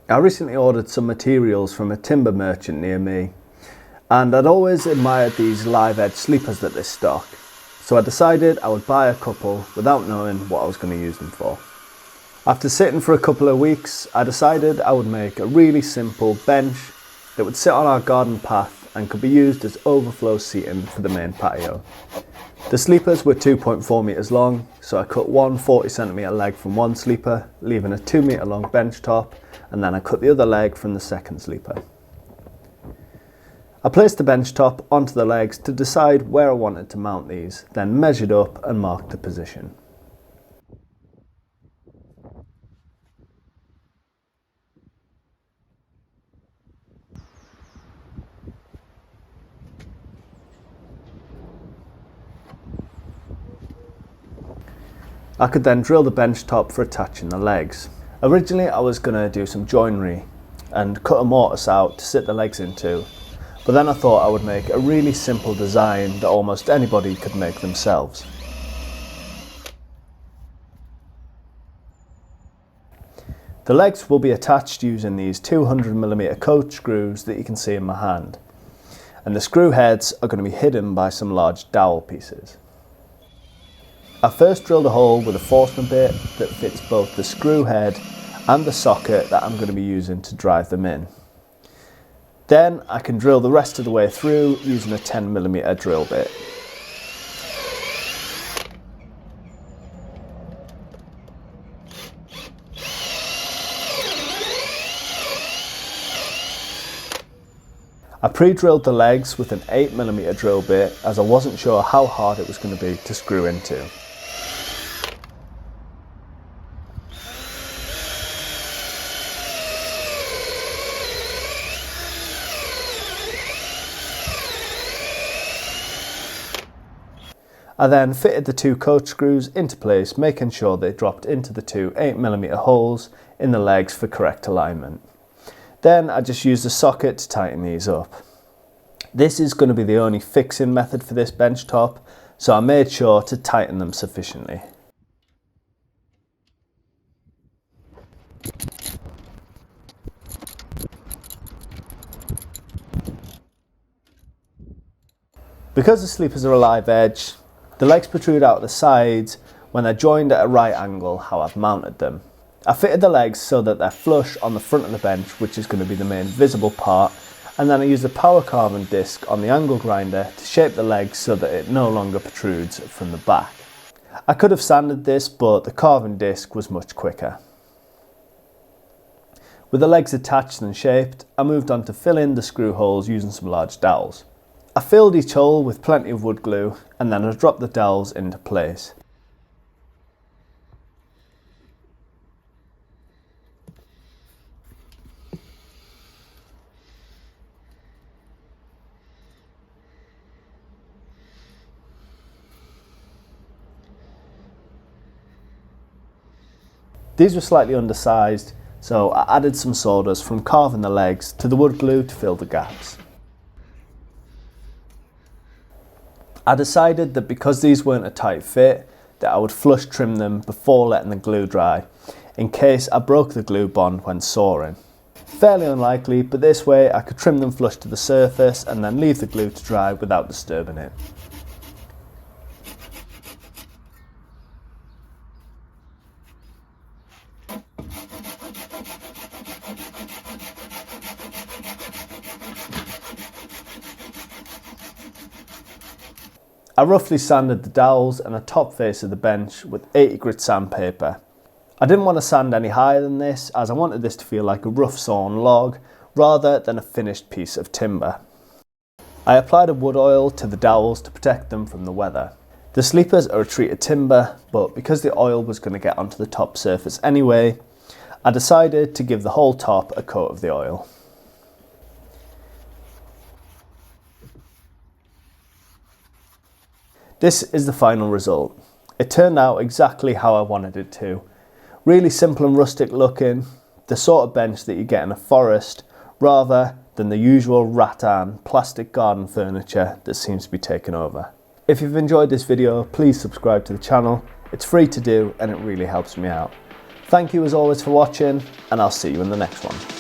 I recently ordered some materials from a timber merchant near me, and I'd always admired these live edge sleepers that they stock, so I decided I would buy a couple without knowing what I was going to use them for. After sitting for a couple of weeks, I decided I would make a really simple bench that would sit on our garden path and could be used as overflow seating for the main patio. The sleepers were 2.4 metres long, so I cut one 40cm leg from one sleeper, leaving a 2 metre long bench top, and then I cut the other leg from the second sleeper. I placed the bench top onto the legs to decide where I wanted to mount these, then measured up and marked the position. I could then drill the bench top for attaching the legs. Originally I was going to do some joinery and cut a mortise out to sit the legs into, but then I thought I would make a really simple design that almost anybody could make themselves. The legs will be attached using these 200mm coach screws that you can see in my hand, and the screw heads are going to be hidden by some large dowel pieces. I first drilled a hole with a Forstner bit that fits both the screw head and the socket that I'm going to be using to drive them in. Then I can drill the rest of the way through using a 10mm drill bit. I pre-drilled the legs with an 8mm drill bit as I wasn't sure how hard it was going to be to screw into. I then fitted the two coach screws into place, making sure they dropped into the two 8mm holes in the legs for correct alignment. Then I just used a socket to tighten these up. This is going to be the only fixing method for this bench top, so I made sure to tighten them sufficiently. Because the sleepers are a live edge, the legs protrude out the sides when they're joined at a right angle how I've mounted them. I fitted the legs so that they're flush on the front of the bench, which is going to be the main visible part, and then I used a power carving disc on the angle grinder to shape the legs so that it no longer protrudes from the back. I could have sanded this, but the carving disc was much quicker. With the legs attached and shaped, I moved on to fill in the screw holes using some large dowels. I filled each hole with plenty of wood glue, and then I dropped the dowels into place. These were slightly undersized, so I added some sawdust from carving the legs to the wood glue to fill the gaps. I decided that because these weren't a tight fit, that I would flush trim them before letting the glue dry, in case I broke the glue bond when sawing. Fairly unlikely, but this way I could trim them flush to the surface and then leave the glue to dry without disturbing it. I roughly sanded the dowels and the top face of the bench with 80 grit sandpaper. I didn't want to sand any higher than this, as I wanted this to feel like a rough sawn log rather than a finished piece of timber. I applied a wood oil to the dowels to protect them from the weather. The sleepers are a treated timber, but because the oil was going to get onto the top surface anyway, I decided to give the whole top a coat of the oil. This is the final result. It turned out exactly how I wanted it to. Really simple and rustic looking, the sort of bench that you get in a forest rather than the usual rattan plastic garden furniture that seems to be taken over. If you've enjoyed this video, please subscribe to the channel. It's free to do and it really helps me out. Thank you as always for watching, and I'll see you in the next one.